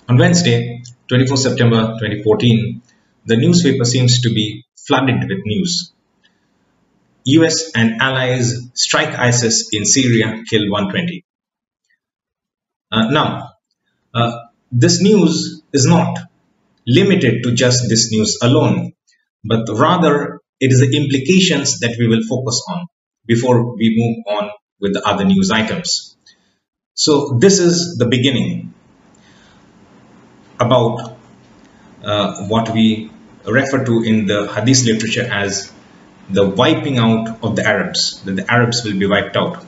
On Wednesday, 24 September 2014, the newspaper seems to be flooded with news. US and allies strike ISIS in Syria, kill 120. This news is not limited to just this news alone, but rather it is the implications that we will focus on before we move on with the other news items. So this is the beginning about what we refer to in the Hadith literature as the wiping out of the Arabs, that the Arabs will be wiped out.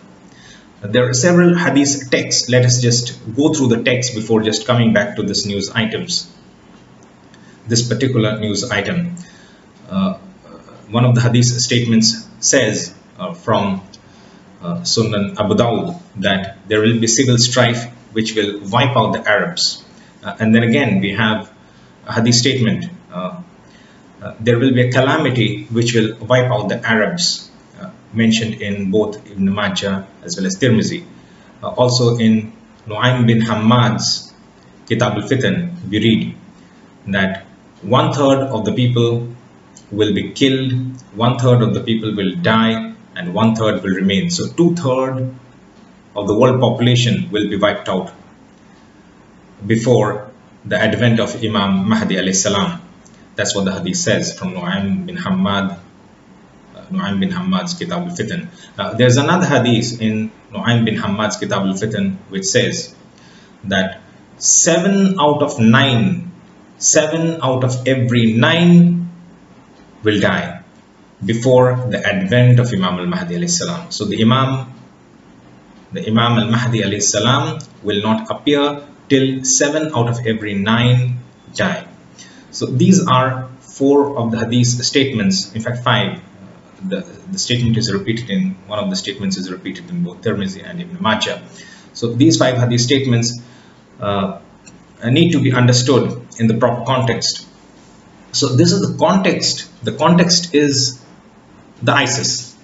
There are several Hadith texts. Let us just go through the text before just coming back to this news items. This particular news item. One of the Hadith statements says from Sunan Abu Dawud that there will be civil strife which will wipe out the Arabs. And then again we have a Hadith statement, there will be a calamity which will wipe out the Arabs, mentioned in both Ibn Majah as well as Tirmizi. Also in Nu'aym bin Hammad's Kitab al-Fitan, we read that 1/3 of the people will be killed, 1/3 of the people will die, and 1/3 will remain. So 2/3 of the world population will be wiped out before the advent of Imam Mahdi alayhi salam. That's what the hadith says from Nu'aym bin Hammad's Kitab al-Fitan. There's another hadith in Nu'aym bin Hammad's Kitab al-Fitan which says that 7 out of every 9 will die before the advent of Imam al-Mahdi alayhi salam. So the Imam al-Mahdi alayhi salam will not appear till 7 out of every 9 die. So these are 4 of the hadith statements, in fact 5. The statement is repeated in, one of the statements is repeated in both Tirmizi and Ibn Majah. So these 5 hadith statements need to be understood in the proper context. So this is the context. The context is the ISIS.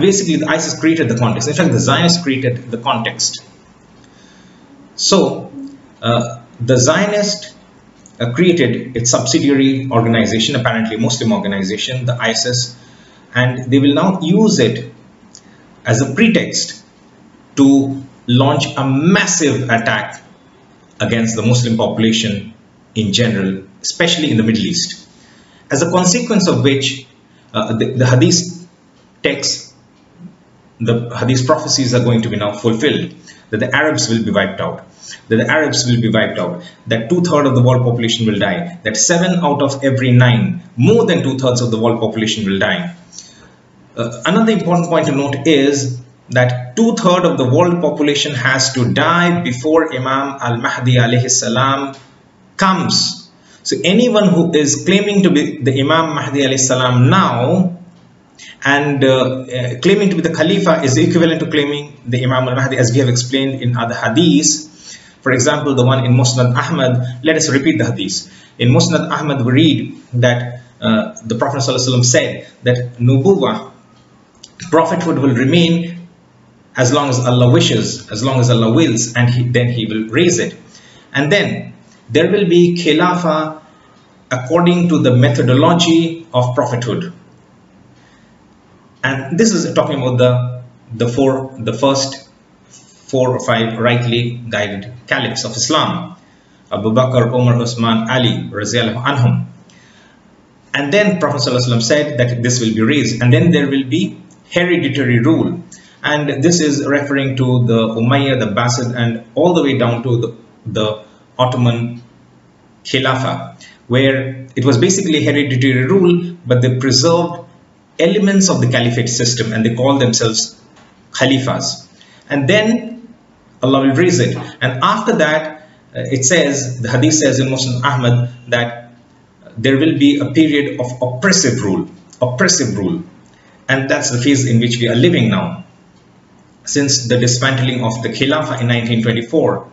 Basically the ISIS created the context. In fact, the Zionists created the context. So the Zionist created its subsidiary organization, apparently Muslim organization, the ISIS, and they will now use it as a pretext to launch a massive attack against the Muslim population in general, especially in the Middle East. As a consequence of which the hadith texts, the hadith prophecies are going to be now fulfilled, that the Arabs will be wiped out, that 2/3 of the world population will die, that 7 out of every 9, more than 2/3 of the world population will die. Another important point to note is that 2/3 of the world population has to die before Imam al-Mahdi alayhi salam comes. So anyone who is claiming to be the Imam Mahdi alayhi salam now and claiming to be the Khalifa is equivalent to claiming the Imam al-Mahdi, as we have explained in other hadiths. For example, the one in Musnad Ahmad, let us repeat the hadith. In Musnad Ahmad we read that the Prophet ﷺ said that Nubuwwah, prophethood, will remain as long as Allah wishes, as long as Allah wills, and then He will raise it. And then there will be Khilafah according to the methodology of prophethood. And this is talking about the first 4 or 5 rightly guided caliphs of Islam, Abu Bakr, Umar, Uthman, Ali, radiyallahu anhum. And then Prophet ﷺ said that this will be raised, and then there will be hereditary rule. And this is referring to the Umayyad, the Abbasid, and all the way down to the Ottoman Khilafah, where it was basically hereditary rule, but they preserved elements of the caliphate system and they call themselves Khalifas. And then Allah will raise it. And after that, it says, the hadith says in Muslim Ahmad, that there will be a period of oppressive rule. And that's the phase in which we are living now. Since the dismantling of the Khilafah in 1924,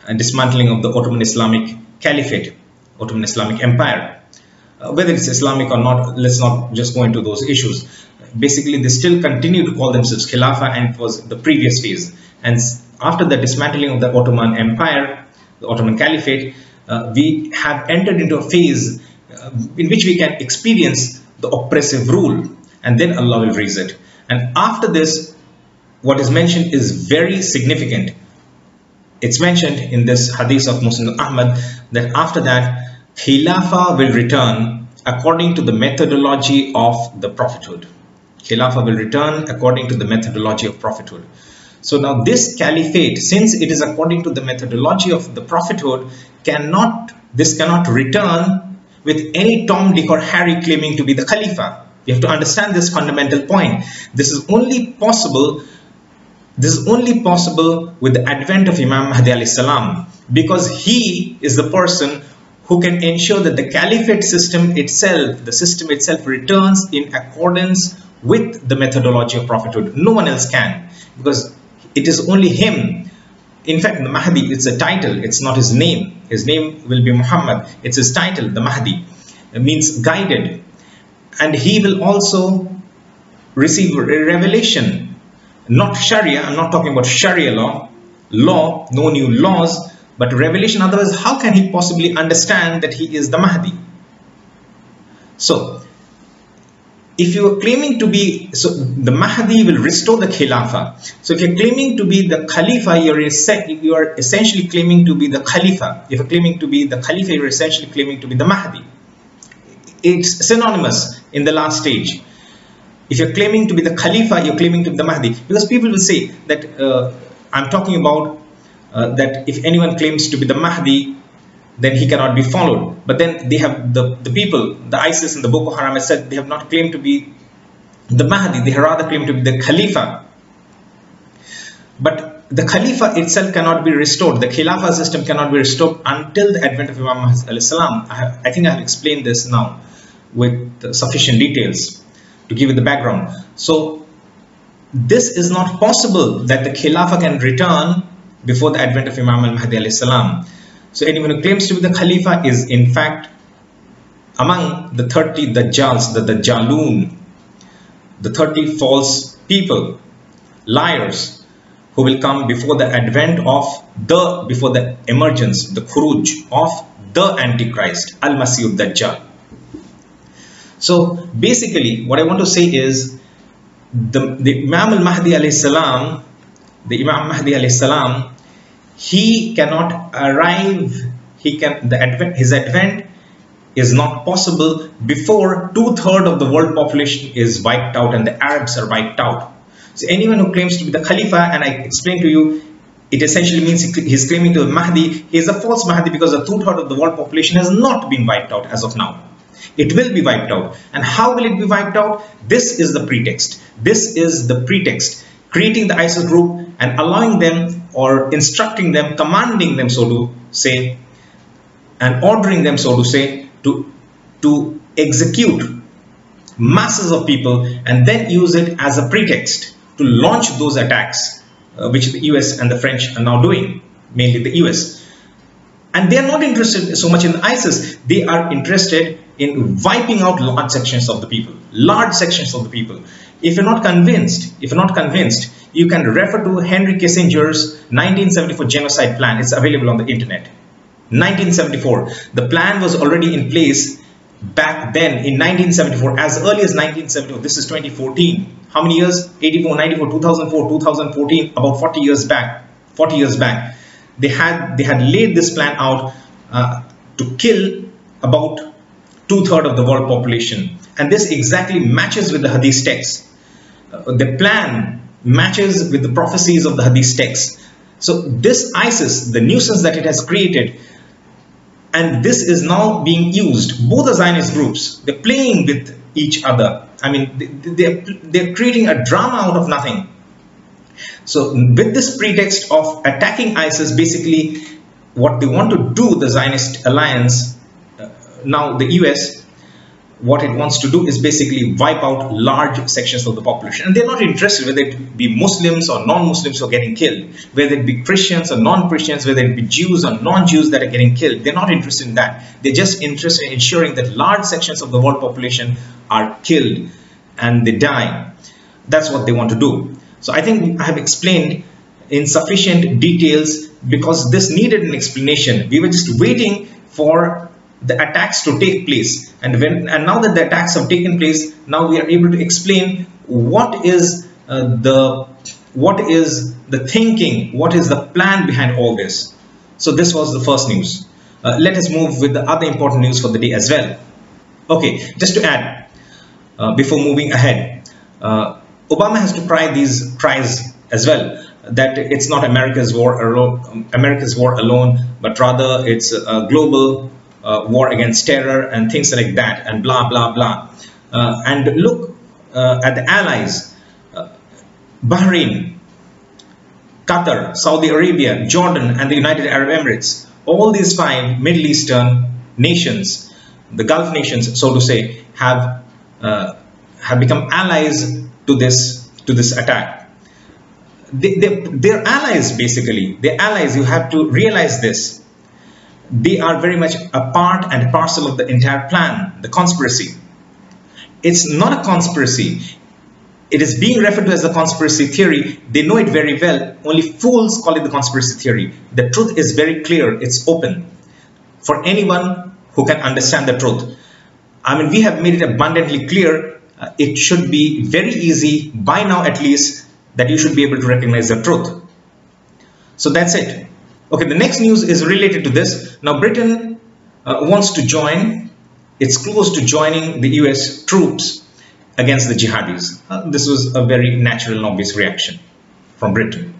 and dismantling of the Ottoman Islamic Caliphate, Ottoman Islamic Empire, whether it's Islamic or not, let's not just go into those issues. Basically, they still continue to call themselves Khilafah, and it was the previous phase. And after the dismantling of the Ottoman Empire, the Ottoman Caliphate, we have entered into a phase in which we can experience the oppressive rule, and then Allah will raise it. And after this, what is mentioned is very significant. It's mentioned in this hadith of Muslim Ahmad that after that, Khilafah will return according to the methodology of the prophethood. Khilafah will return according to the methodology of prophethood. So now this caliphate, since it is according to the methodology of the prophethood, this cannot return with any Tom, Dick or Harry claiming to be the Khalifa. You have to understand this fundamental point. This is only possible with the advent of Imam Mahdi alayhi salam, because he is the person who can ensure that the caliphate system itself, the system itself, returns in accordance with the methodology of prophethood. No one else can, because it is only him. In fact, the Mahdi, it's a title, it's not his name. His name will be Muhammad. It's his title, the Mahdi. It means guided. And he will also receive a revelation, not Sharia. I'm not talking about Sharia law, no new laws, but revelation. Otherwise, how can he possibly understand that he is the Mahdi? So, if you are claiming to be, the Mahdi will restore the Khilafah. So if you're claiming to be the Khalifa, you are essentially claiming to be the Khalifa. If you're claiming to be the Khalifa, you're essentially claiming to be the Mahdi. It's synonymous in the last stage. If you're claiming to be the Khalifa, you're claiming to be the Mahdi. Because people will say that, I'm talking about that if anyone claims to be the Mahdi, then he cannot be followed. But then they have the people, the ISIS and the Boko Haram has said they have not claimed to be the Mahdi, they have rather claimed to be the Khalifa. But the Khalifa itself cannot be restored. The Khilafah system cannot be restored until the advent of Imam Mahdi alayhi salam. I think I have explained this now with sufficient details to give you the background. So this is not possible that the Khilafah can return before the advent of Imam al-Mahdi alayhi salam. So anyone who claims to be the Khalifa is in fact among the 30 Dajjals, the Dajjaloon, the 30 false people, liars, who will come before the advent of before the emergence, the khuruj of the Antichrist, Al-Masih al-Dajjal. So basically what I want to say is the Imam al-Mahdi alayhi salam, he cannot arrive, his advent is not possible before 2/3 of the world population is wiped out and the Arabs are wiped out. So anyone who claims to be the Khalifa, and I explained to you, it essentially means he's claiming to be Mahdi. He is a false Mahdi because 2/3 of the world population has not been wiped out as of now. It will be wiped out. And how will it be wiped out? This is the pretext. This is the pretext. Creating the ISIS group and allowing them, or instructing them, commanding them, so to say, and ordering them, so to say, to execute masses of people and then use it as a pretext to launch those attacks, which the US and the French are now doing, mainly the US. And they are not interested so much in ISIS. They are interested in wiping out large sections of the people. Large sections of the people. If you're not convinced, you can refer to Henry Kissinger's 1974 genocide plan. It's available on the internet. 1974. The plan was already in place back then in 1974, as early as 1974. This is 2014. How many years? 84, 94, 2004, 2014, about 40 years back. 40 years back. They had laid this plan out to kill about 2/3 of the world population. And this exactly matches with the Hadith text. The plan matches with the prophecies of the Hadith text. So this ISIS, the nuisance that it has created, and this is now being used, both the Zionist groups, they're playing with each other. I mean, they're creating a drama out of nothing. So with this pretext of attacking ISIS, basically what they want to do, the Zionist alliance, now the US, what it wants to do is basically wipe out large sections of the population. And they're not interested whether it be Muslims or non-Muslims who are getting killed, whether it be Christians or non-Christians, whether it be Jews or non-Jews that are getting killed. They're not interested in that. They're just interested in ensuring that large sections of the world population are killed and they die. That's what they want to do. So I think I have explained in sufficient details because this needed an explanation. We were just waiting for the attacks to take place, and now that the attacks have taken place, now we are able to explain what is the thinking, what is the plan behind all this. So this was the first news. Let us move with the other important news for the day as well. Okay, just to add, before moving ahead, Obama has to cries as well, that it's not America's war alone, but rather it's a global war against terror and things like that, and blah blah blah. And look at the allies: Bahrain, Qatar, Saudi Arabia, Jordan, and the United Arab Emirates. All these 5 Middle Eastern nations, the Gulf nations, so to say, have become allies to this attack. They're allies, basically. They're allies. You have to realize this. They are very much a part and parcel of the entire plan, the conspiracy. It's not a conspiracy. It is being referred to as a conspiracy theory. They know it very well. Only fools call it the conspiracy theory. The truth is very clear. It's open for anyone who can understand the truth. I mean, we have made it abundantly clear. It should be very easy, by now at least, that you should be able to recognize the truth. So that's it. Okay, the next news is related to this. Now, Britain wants to join. It's close to joining the US troops against the jihadis. This was a very natural and obvious reaction from Britain.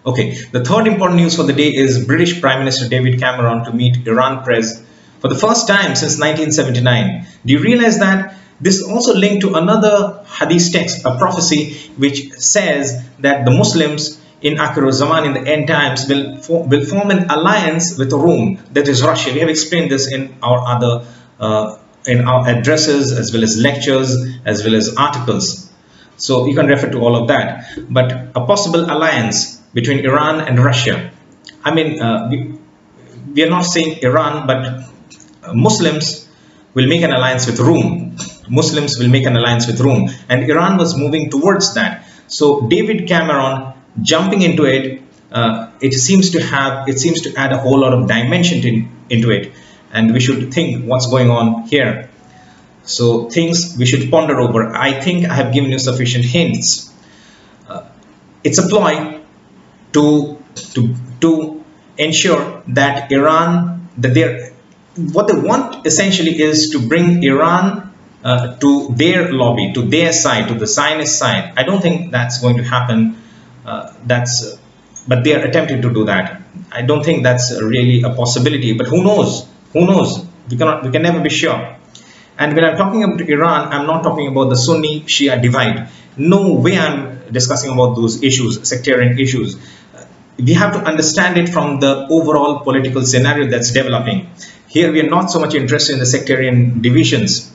Okay, the third important news for the day is British Prime Minister David Cameron to meet Iran prez for the first time since 1979. Do you realize that? This is also linked to another hadith text, a prophecy which says that the Muslims in Akhir Zaman, in the end times, will form an alliance with Rome, that is Russia. We have explained this in our other in our addresses, as well as lectures, as well as articles. So you can refer to all of that. But a possible alliance between Iran and Russia. I mean, we are not saying Iran, but Muslims will make an alliance with Rome. Muslims will make an alliance with Rome, and Iran was moving towards that. So David Cameron jumping into it, it seems to add a whole lot of dimension into it, and we should think what's going on here. So things we should ponder over. I think I have given you sufficient hints. It's a ploy to ensure that Iran, what they want essentially is to bring Iran to their lobby, to their side, to the Zionist side. I don't think that's going to happen. But they are attempting to do that. I don't think that's really a possibility. But who knows? Who knows? We can never be sure. And when I'm talking about Iran, I'm not talking about the Sunni-Shia divide. No way I'm discussing about those issues, sectarian issues. We have to understand it from the overall political scenario that's developing. Here we are not so much interested in the sectarian divisions.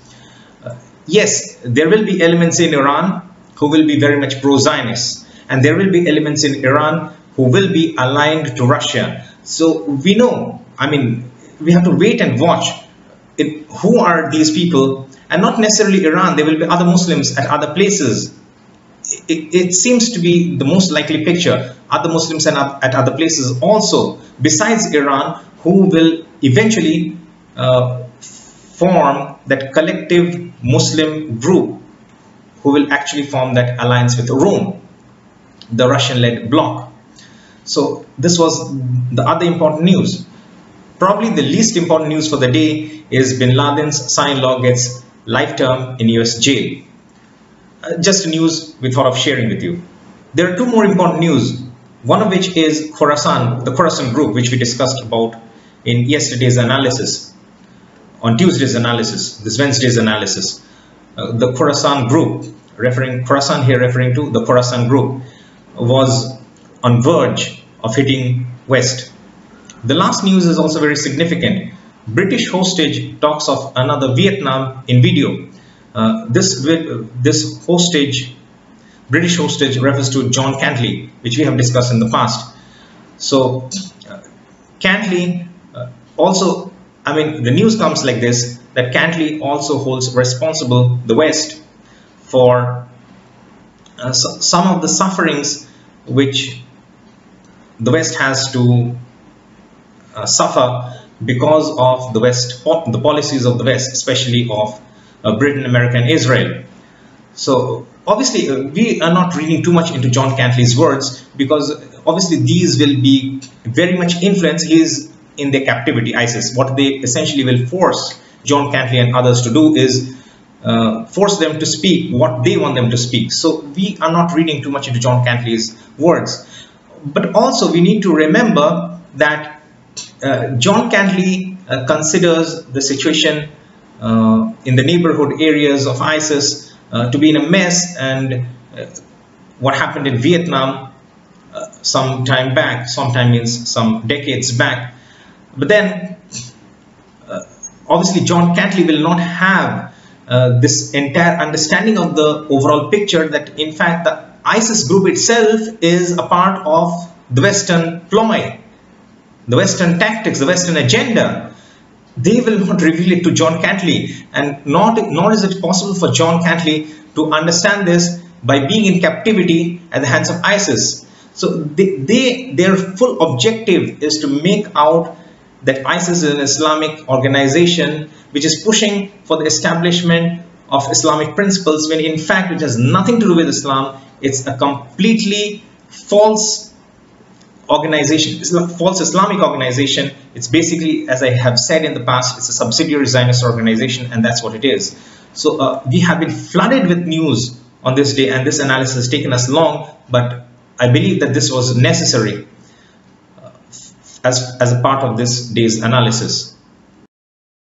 Yes, there will be elements in Iran who will be very much pro-Zionist, and there will be elements in Iran who will be aligned to Russia. So we know, I mean, we have to wait and watch who are these people, and not necessarily Iran. There will be other Muslims at other places. It seems to be the most likely picture. Other Muslims at other places also, besides Iran, who will eventually form that collective Muslim group, who will actually form that alliance with Rome, the Russian-led bloc. So this was the other important news. Probably the least important news for the day is Bin Laden's son-in-law gets life term in US jail. Just a news we thought of sharing with you. There are two more important news, one of which is Khorasan, the Khorasan group, which we discussed about in yesterday's analysis, on Tuesday's analysis, this Wednesday's analysis. The Khorasan group, Khorasan here referring to the Khorasan group, was on verge of hitting West. The last news is also very significant. British hostage talks of another Vietnam in video. This British hostage refers to John Cantley, which we have discussed in the past. So Cantley also, I mean, the news comes like this, that Cantley also holds responsible the West for some of the sufferings which the West has to suffer because of the policies of the West, especially of Britain, America, and Israel. So obviously we are not reading too much into John Cantley's words, because obviously these will be very much influenced. He is in their captivity, ISIS. What they essentially will force John Cantley and others to do is force them to speak what they want them to speak. So we are not reading too much into John Cantley's words. But also we need to remember that John Cantley considers the situation in the neighborhood areas of ISIS to be in a mess, and what happened in Vietnam some time back, sometime means some decades back. But then obviously John Cantley will not have this entire understanding of the overall picture, that in fact the ISIS group itself is a part of the Western ploy, the Western tactics, the Western agenda. They will not reveal it to John Cantley, and nor is it possible for John Cantley to understand this by being in captivity at the hands of ISIS. So their full objective is to make out that ISIS is an Islamic organization which is pushing for the establishment of Islamic principles, when in fact it has nothing to do with Islam. It's a completely false organization, false Islamic organization. It's basically, as I have said in the past, it's a subsidiary Zionist organization, and that's what it is. So we have been flooded with news on this day, and this analysis has taken us long, but I believe that this was necessary as a part of this day's analysis.